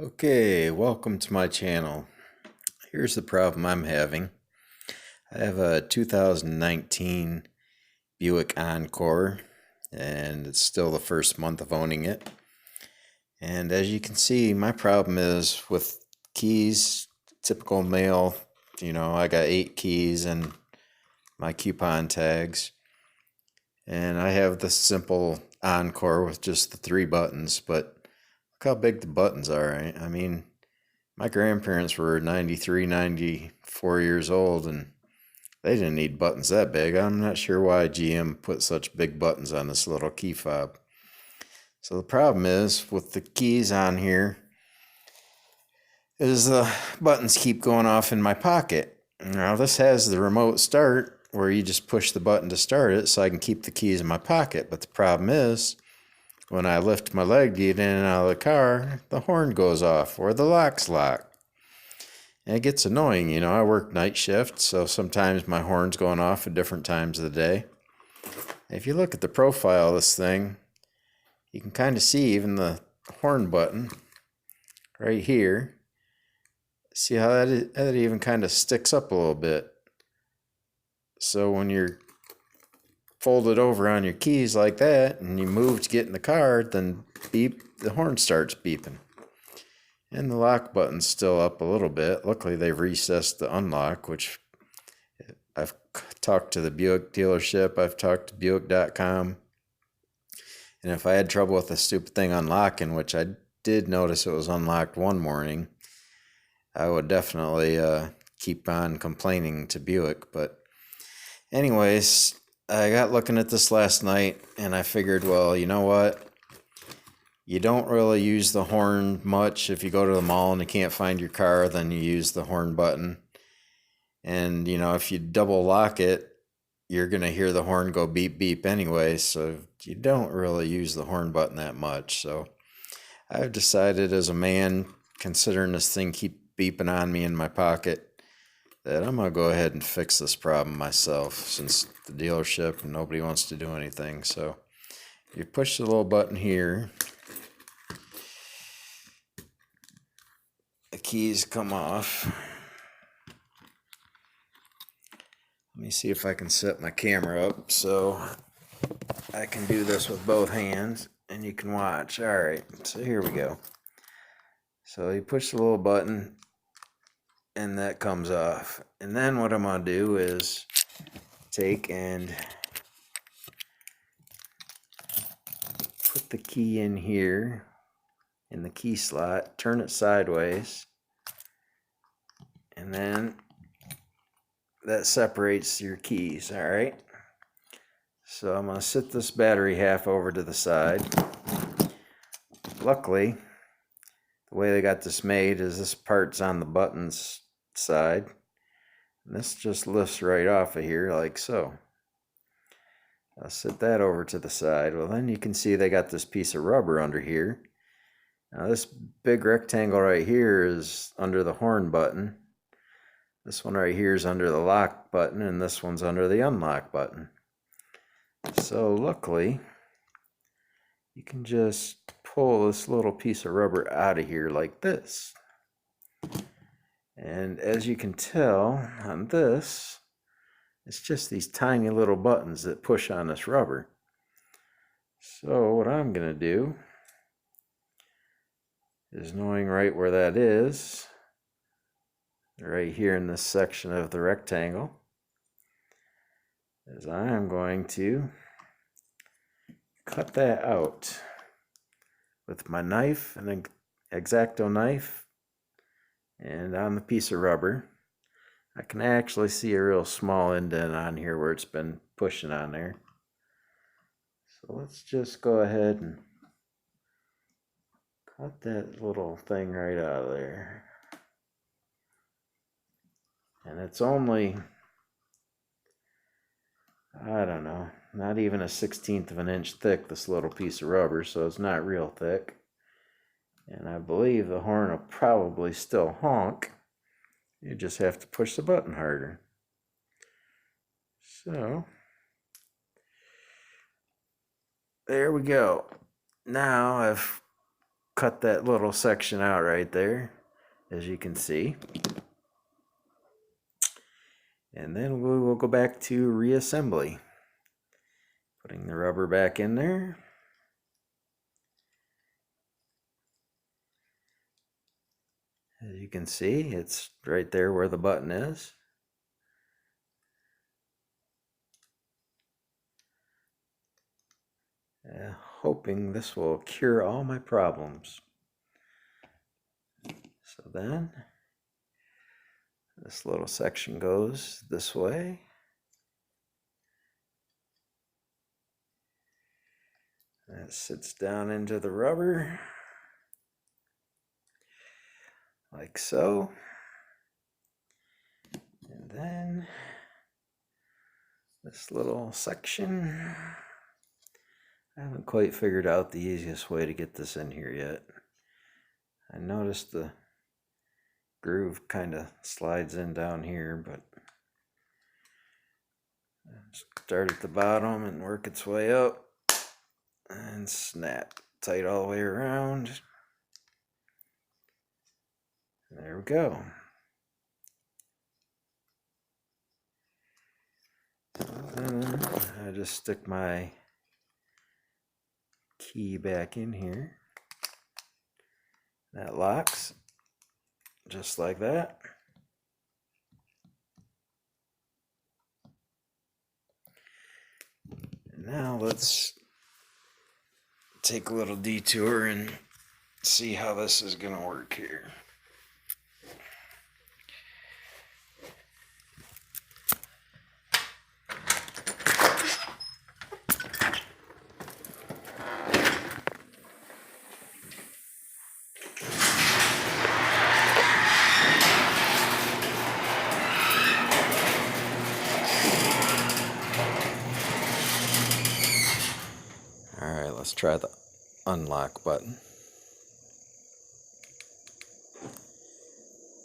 Okay, welcome to my channel. Here's the problem I'm having. I have a 2019 Buick Encore, and it's still the first month of owning it. And as you can see, my problem is with keys, typical male, I got 8 keys and my coupon tags. And I have the simple Encore with just the 3 buttons, but look how big the buttons are. I mean, my grandparents were 93, 94 years old, and they didn't need buttons that big. I'm not sure why GM put such big buttons on this little key fob. So the problem is, with the keys on here, is the buttons keep going off in my pocket. Now this has the remote start, where you just push the button to start it so I can keep the keys in my pocket. But the problem is, when I lift my leg to get in and out of the car, the horn goes off or the lock's locked. And it gets annoying, I work night shift, so sometimes my horn's going off at different times of the day. If you look at the profile of this thing, you can kind of see even the horn button right here. See how that even kind of sticks up a little bit. So when you're folded over on your keys like that and you move to get in the car, then beep, the horn starts beeping. And the lock button's still up a little bit. Luckily they've recessed the unlock, which I've talked to the Buick dealership, I've talked to Buick.com, and if I had trouble with the stupid thing unlocking, which I did notice it was unlocked one morning, I would definitely keep on complaining to Buick. But anyways, I got looking at this last night, and I figured, well, you know what? You don't really use the horn much. If you go to the mall and you can't find your car, then you use the horn button. And, if you double lock it, you're going to hear the horn go beep, beep anyway. So you don't really use the horn button that much. So I've decided, as a man, considering this thing keep beeping on me in my pocket, that I'm going to go ahead and fix this problem myself, since the dealership and nobody wants to do anything. So you push the little button here, the keys come off. Let me see if I can set my camera up so I can do this with both hands and you can watch. Alright, so here we go. So you push the little button and that comes off. And then what I'm going to do is take and put the key in here in the key slot, turn it sideways, and then that separates your keys. Alright, so I'm going to sit this battery half over to the side. Luckily, the way they got this made is this part's on the buttons side, and this just lifts right off of here like so. I'll set that over to the side. Well, then you can see they got this piece of rubber under here. Now this big rectangle right here is under the horn button. This one right here is under the lock button, and this one's under the unlock button. So luckily, you can just pull this little piece of rubber out of here like this. And as you can tell on this, it's just these tiny little buttons that push on this rubber. So what I'm going to do is, knowing right where that is, right here in this section of the rectangle, is I am going to cut that out with my knife, an X-Acto knife, and on the piece of rubber. I can actually see a real small indent on here where it's been pushing on there. So let's just go ahead and cut that little thing right out of there. And it's only, I don't know, not even a 1/16 of an inch thick, this little piece of rubber, so it's not real thick. And I believe the horn will probably still honk. You just have to push the button harder. So there we go. Now I've cut that little section out right there, as you can see. And then we will go back to reassembly. Putting the rubber back in there. As you can see, it's right there where the button is. Hoping this will cure all my problems. So then, this little section goes this way. That sits down into the rubber, like so. And then, this little section, I haven't quite figured out the easiest way to get this in here yet. I noticed the groove kind of slides in down here, but start at the bottom and work its way up and snap tight all the way around. There we go. And I just stick my key back in here. That locks just like that. And now let's take a little detour and see how this is going to work here. Alright, let's try the unlock button.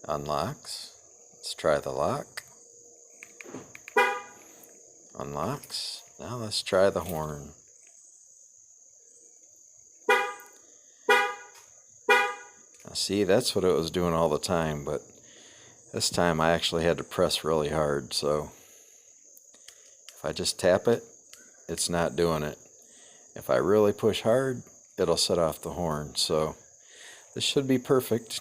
Unlocks. Let's try the lock. Unlocks. Now let's try the horn. Now see, that's what it was doing all the time, but this time I actually had to press really hard, so if I just tap it, it's not doing it. If I really push hard, it'll set off the horn. So this should be perfect.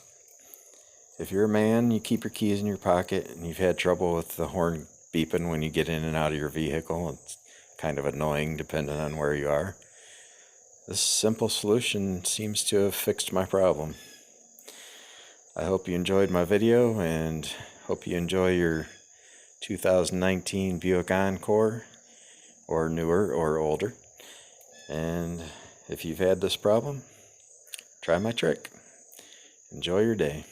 If you're a man, you keep your keys in your pocket and you've had trouble with the horn beeping when you get in and out of your vehicle, it's kind of annoying depending on where you are. This simple solution seems to have fixed my problem. I hope you enjoyed my video and hope you enjoy your 2019 Buick Encore, or newer or older. And if you've had this problem, try my trick. Enjoy your day.